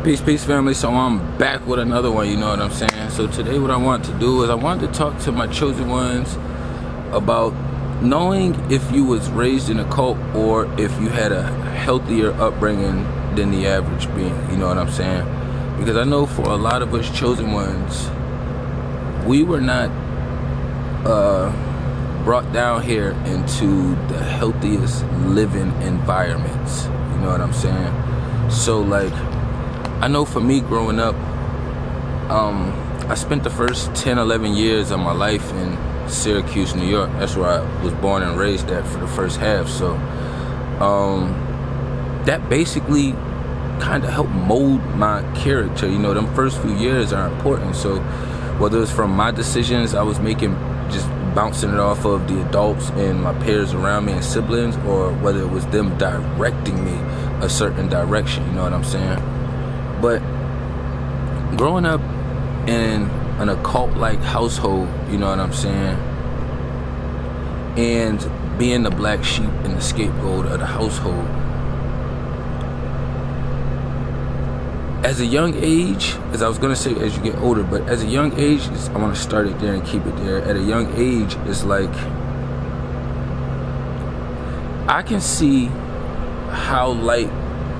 Peace family. So I'm back with another one, you know what I'm saying? So today what I want to do is I wanted to talk to my chosen ones about knowing if you was raised in a cult or if you had a healthier upbringing than the average being, you know what I'm saying? Because I know for a lot of us chosen ones, we were not brought down here into the healthiest living environments, you know what I'm saying? So like, I know for me growing up, I spent the first 10-11 years of my life in Syracuse, New York. That's where I was born and raised at for the first half. So that basically kind of helped mold my character. You know, them first few years are important. So whether it's from my decisions I was making, just bouncing it off of the adults and my peers around me and siblings, or whether it was them directing me a certain direction, you know what I'm saying? But growing up in an occult-like household, you know what I'm saying, and being the black sheep and the scapegoat of the household, as a young age, as I was going to say as you get older, but as a young age, I want to start it there and keep it there. At a young age, it's like, I can see how light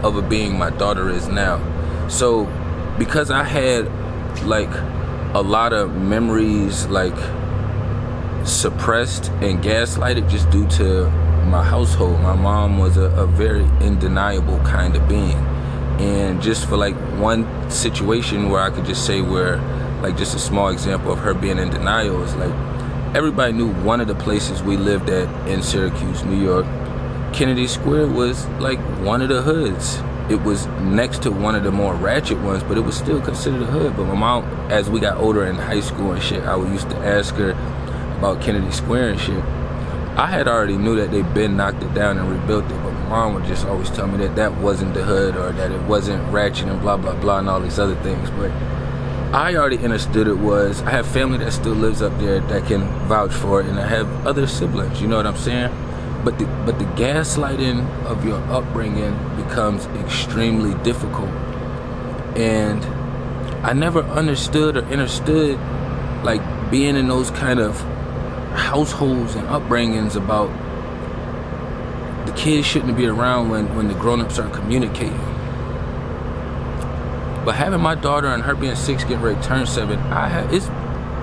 of a being my daughter is now. So because I had like a lot of memories like suppressed and gaslighted just due to my household, my mom was a very undeniable kind of being. And just for like one situation where I could just say where, like just a small example of her being in denial is like, everybody knew one of the places we lived at in Syracuse, New York, Kennedy Square, was like one of the hoods. It was next to one of the more ratchet ones, but it was still considered a hood. But my mom, as we got older in high school and shit, I used to ask her about Kennedy Square and shit. I had already knew that they'd been knocked it down and rebuilt it, but my mom would just always tell me that that wasn't the hood, or that it wasn't ratchet and blah, blah, blah, and all these other things. But I already understood it was. I have family that still lives up there that can vouch for it, and I have other siblings, you know what I'm saying? But the gaslighting of your upbringing becomes extremely difficult. And I never understood like being in those kind of households and upbringings about the kids shouldn't be around when the grown-ups are communicating. But having my daughter and her being 6, getting ready to turn 7, it's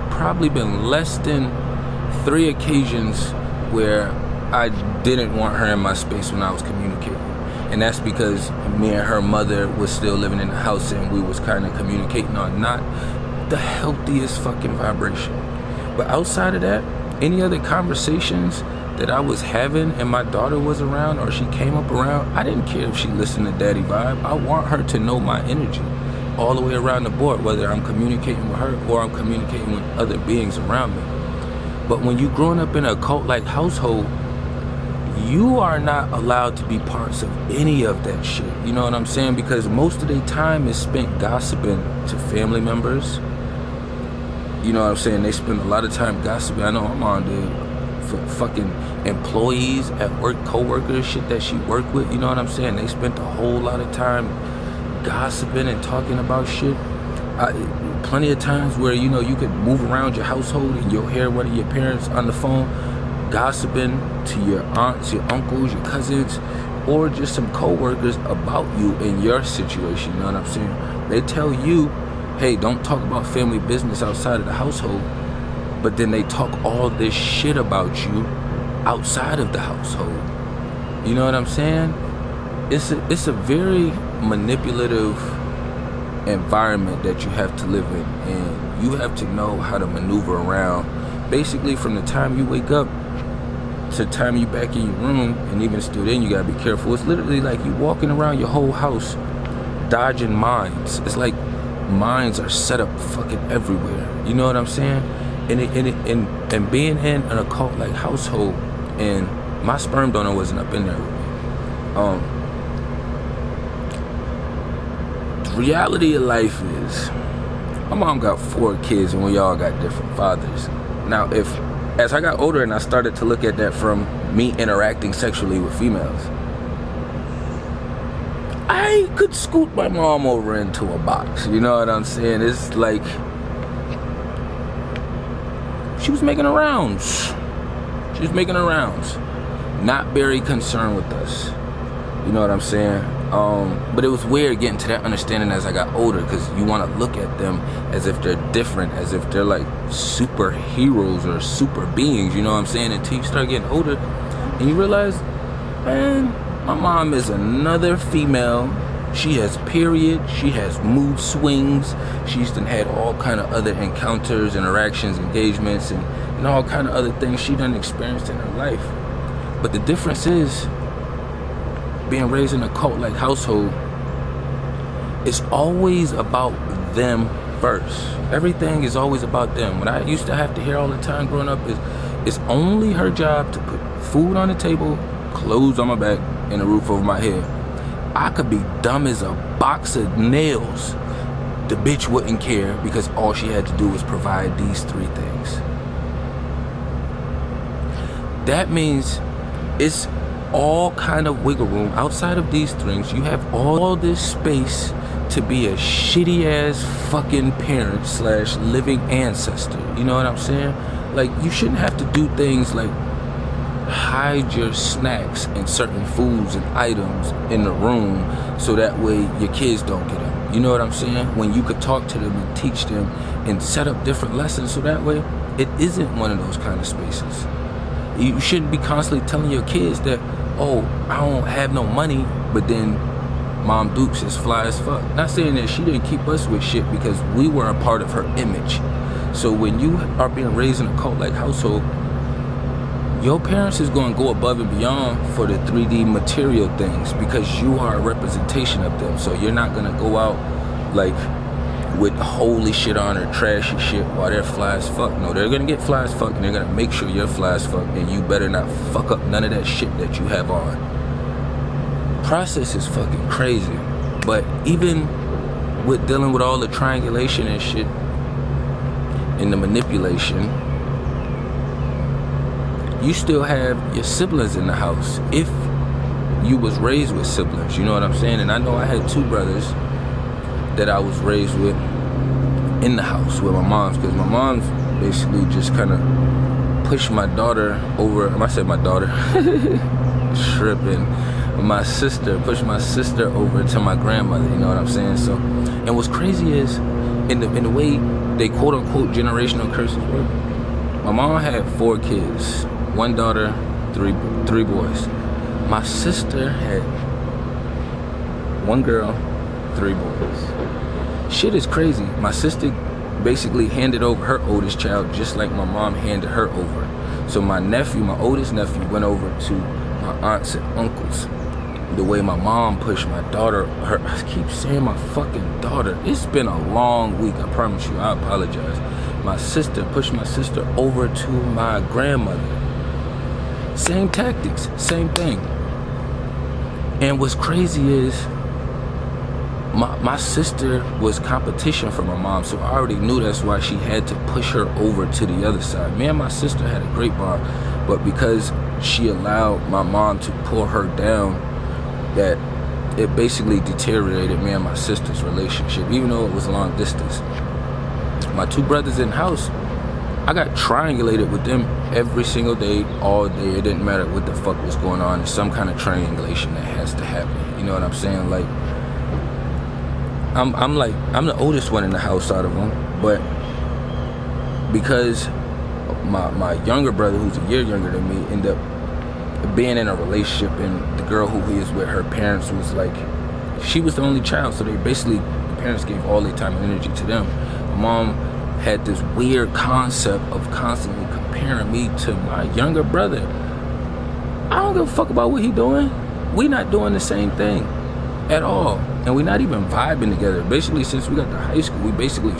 probably been less than 3 occasions where I didn't want her in my space when I was communicating. And that's because me and her mother was still living in the house and we was kind of communicating on not the healthiest fucking vibration. But outside of that, any other conversations that I was having and my daughter was around or she came up around, I didn't care if she listened to Daddy Vibe. I want her to know my energy all the way around the board, whether I'm communicating with her or I'm communicating with other beings around me. But when you growing up in a cult-like household, you are not allowed to be parts of any of that shit. You know what I'm saying? Because most of their time is spent gossiping to family members. You know what I'm saying? They spend a lot of time gossiping. I know I'm on the fucking employees at work, co-workers, shit that she worked with. You know what I'm saying? They spent a whole lot of time gossiping and talking about shit. Plenty of times where, you know, you could move around your household and you'll hear one of your parents on the phone gossiping to your aunts, your uncles, your cousins, or just some co-workers about you in your situation, you know what I'm saying? They tell you, hey, don't talk about family business outside of the household, but then they talk all this shit about you outside of the household. You know what I'm saying? It's a very manipulative environment that you have to live in, and you have to know how to maneuver around. Basically, from the time you wake up to the time you back in your room, and even still then you gotta be careful. It's literally like you walking around your whole house dodging mines. It's like mines are set up fucking everywhere. You know what I'm saying? And being in an occult like household, and my sperm donor wasn't up in there with me. The reality of life is, my mom got 4 kids and we all got different fathers. Now, as I got older and I started to look at that from me interacting sexually with females, I I could scoot my mom over into a box. You know what I'm saying? It's like she was making her rounds. She was making her rounds. Not very concerned with us. You know what I'm saying? But it was weird getting to that understanding as I got older, because you want to look at them as if they're different, as if they're like superheroes or super beings, you know what I'm saying? Until you start getting older and you realize, man, my mom is another female. She has period, she has mood swings, she's done had all kind of other encounters, interactions, engagements, and all kind of other things she done experienced in her life. But the difference is, being raised in a cult-like household, it's always about them first. Everything is always about them. What I used to have to hear all the time growing up is, it's only her job to put food on the table, clothes on my back, and a roof over my head. I could be dumb as a box of nails. The bitch wouldn't care, because all she had to do was provide these 3 things. That means it's all kind of wiggle room outside of these things. You have all this space to be a shitty ass fucking parent / living ancestor. You know what I'm saying? Like, you shouldn't have to do things like hide your snacks and certain foods and items in the room so that way your kids don't get them. You know what I'm saying? When you could talk to them and teach them and set up different lessons so that way it isn't one of those kind of spaces. You shouldn't be constantly telling your kids that, oh, I don't have no money, but then Mom Dukes is fly as fuck. Not saying that she didn't keep us with shit, because we were a part of her image. So when you are being raised in a cult-like household, your parents is going to go above and beyond for the 3D material things, because you are a representation of them. So you're not going to go out like with holy shit on or trashy shit while they're fly as fuck. No, they're gonna get fly as fuck, and they're gonna make sure you're fly as fuck, and you better not fuck up none of that shit that you have on. Process is fucking crazy. But even with dealing with all the triangulation and shit and the manipulation, you still have your siblings in the house if you was raised with siblings, you know what I'm saying? And I know I had 2 brothers that I was raised with in the house with my mom's, because my mom's basically just kind of pushed my daughter over. I said my daughter, tripping. My sister pushed my sister over to my grandmother. You know what I'm saying? So, and what's crazy is, in the way they quote unquote generational curses work, my mom had 4 kids, 1 daughter, 3 boys. My sister had 1 girl, 3 boys. Shit is crazy. My sister basically handed over her oldest child just like my mom handed her over. So my nephew, my oldest nephew, went over to my aunts and uncles. The way my mom pushed my daughter, I keep saying my fucking daughter. It's been a long week, I promise you. I apologize. My sister pushed my sister over to my grandmother. Same tactics, same thing. And what's crazy is, my sister was competition for my mom, so I already knew that's why she had to push her over to the other side. Me and my sister had a great bond, but because she allowed my mom to pull her down, that it basically deteriorated me and my sister's relationship, even though it was long distance. My 2 brothers in the house, I got triangulated with them every single day, all day. It didn't matter what the fuck was going on. There's some kind of triangulation that has to happen. You know what I'm saying? Like, I'm the oldest one in the house out of them, but because my younger brother, who's a year younger than me, ended up being in a relationship, and the girl who he is with, her parents was like, she was the only child, so the parents gave all their time and energy to them. My mom had this weird concept of constantly comparing me to my younger brother. I don't give a fuck about what he doing. We not doing the same thing at all, and we're not even vibing together. Basically, since we got to high school, we basically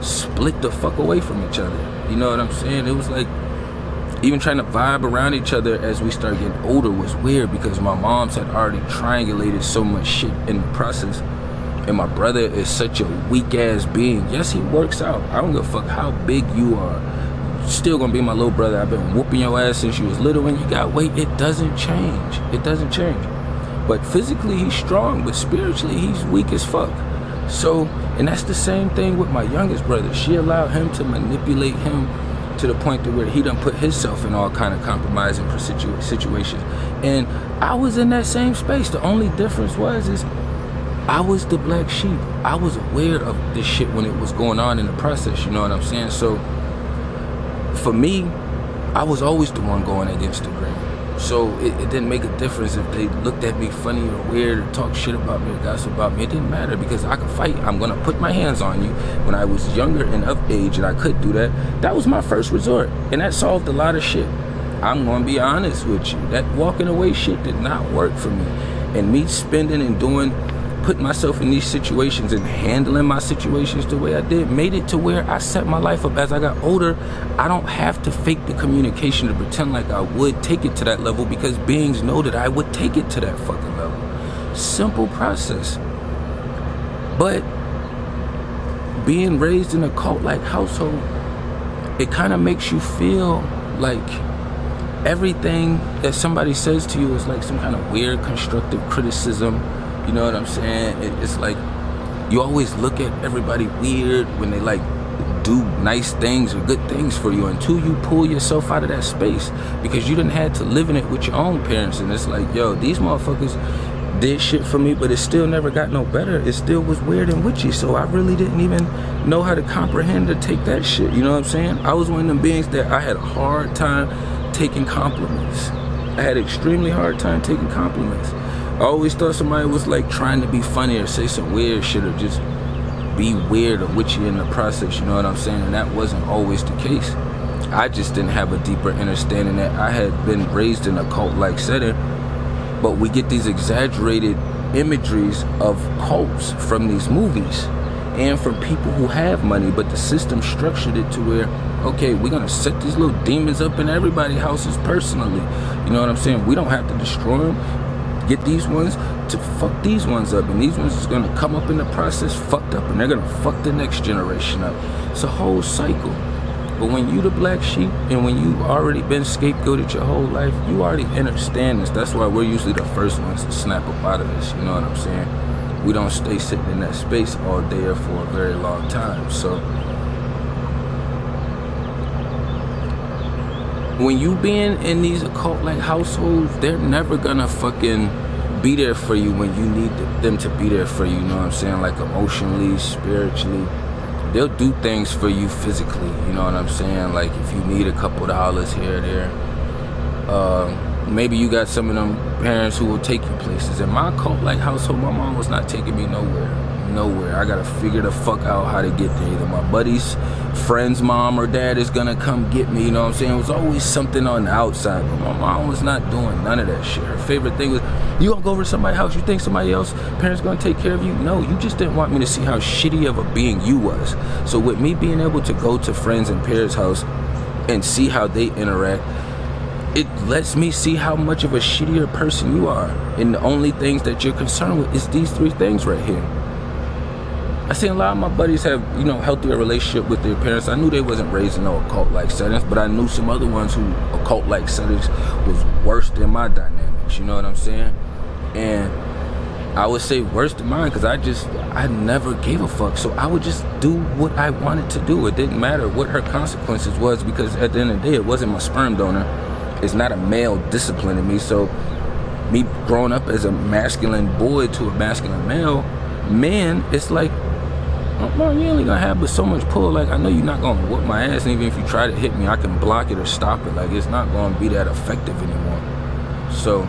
split the fuck away from each other. You know what I'm saying? It was like, even trying to vibe around each other as we started getting older was weird, because my mom's had already triangulated so much shit in the process, and my brother is such a weak ass being. Yes, he works out. I don't give a fuck how big you are. Still gonna be my little brother. I've been whooping your ass since you was little, and you got weight. It doesn't change. It doesn't change. But physically he's strong, but spiritually he's weak as fuck. So, and that's the same thing with my youngest brother. She allowed him to manipulate him to the point to where he done put himself in all kind of compromising situations. And I was in that same space. The only difference is I was the black sheep. I was aware of this shit when it was going on in the process, you know what I'm saying? So for me, I was always the one going against the grain. So it didn't make a difference if they looked at me funny or weird or talked shit about me or gossip about me. It didn't matter because I could fight. I'm gonna put my hands on you. When I was younger and of age and I could do that, that was my first resort. And that solved a lot of shit. I'm gonna be honest with you. That walking away shit did not work for me. And me spending and putting myself in these situations and handling my situations the way I did made it to where I set my life up. As I got older, I don't have to fake the communication to pretend like I would take it to that level because beings know that I would take it to that fucking level. Simple process. But being raised in a cult-like household, it kind of makes you feel like everything that somebody says to you is like some kind of weird constructive criticism. You know what I'm saying? It's like you always look at everybody weird when they like do nice things or good things for you until you pull yourself out of that space because you didn't have to live in it with your own parents. And it's like, yo, these motherfuckers did shit for me, but it still never got no better. It still was weird and witchy. So I really didn't even know how to comprehend or take that shit. You know what I'm saying? I was one of them beings that I had a hard time taking compliments. I had an extremely hard time taking compliments. I always thought somebody was like trying to be funny or say some weird shit or just be weird or witchy in the process, you know what I'm saying? And that wasn't always the case. I just didn't have a deeper understanding that I had been raised in a cult-like setting, but we get these exaggerated imageries of cults from these movies and from people who have money, but the system structured it to where, okay, we're gonna set these little demons up in everybody's houses personally, you know what I'm saying? We don't have to destroy them. Get these ones to fuck these ones up, and these ones is gonna come up in the process fucked up, and they're gonna fuck the next generation up. It's a whole cycle. But when you the black sheep, and when you already been scapegoated your whole life, you already understand this. That's why we're usually the first ones to snap up out of this, you know what I'm saying? We don't stay sitting in that space all day or for a very long time. So when you being in these occult-like households, they're never gonna fucking be there for you when you need them to be there for you, you know what I'm saying? Like emotionally, spiritually. They'll do things for you physically, you know what I'm saying? Like if you need a couple dollars here or there. Maybe you got some of them parents who will take you places. In my cult-like household, my mom was not taking me nowhere. I gotta figure the fuck out how to get there. Either my buddy's friend's mom or dad is gonna come get me, you know what I'm saying? It was always something on the outside, but my mom was not doing none of that shit. Her favorite thing was, you gonna go over to somebody's house, you think somebody else parents gonna take care of you? No, you just didn't want me to see how shitty of a being you was. So with me being able to go to friends and parents' house and see how they interact, it lets me see how much of a shittier person you are. And the only things that you're concerned with is these three things right here. I seen a lot of my buddies have, you know, healthier relationship with their parents. I knew they wasn't raised in no occult-like settings, but I knew some other ones who occult-like settings was worse than my dynamics, you know what I'm saying? And I would say worse than mine because I never gave a fuck. So I would just do what I wanted to do. It didn't matter what her consequences was because at the end of the day, it wasn't my sperm donor. It's not a male disciplining me. So me growing up as a masculine boy to a masculine male, man, it's like, well, you only gonna have but so much pull. Like, I know you're not gonna whoop my ass, and even if you try to hit me, I can block it or stop it. Like, it's not gonna be that effective anymore. So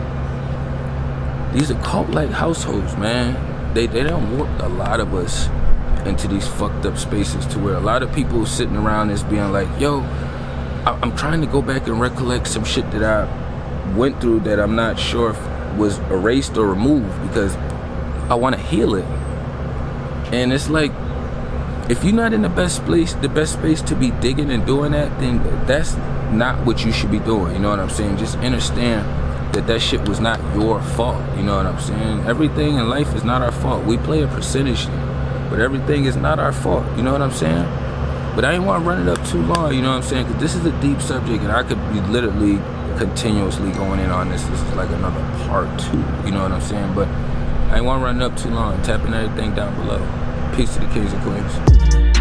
these are cult-like households, man. They don't warp a lot of us into these fucked up spaces to where a lot of people sitting around is being like, yo, I'm trying to go back and recollect some shit that I went through that I'm not sure if was erased or removed because I want to heal it. And it's like, if you're not in the best space to be digging and doing that, then that's not what you should be doing. You know what I'm saying? Just understand that shit was not your fault. You know what I'm saying? Everything in life is not our fault. We play a percentage, but everything is not our fault. You know what I'm saying? But I didn't want to run it up too long, you know what I'm saying? Because this is a deep subject, and I could be literally continuously going in on this. This is like another part 2, you know what I'm saying? But I ain't want to run it up too long. Tapping everything down below. Peace to the kings and queens.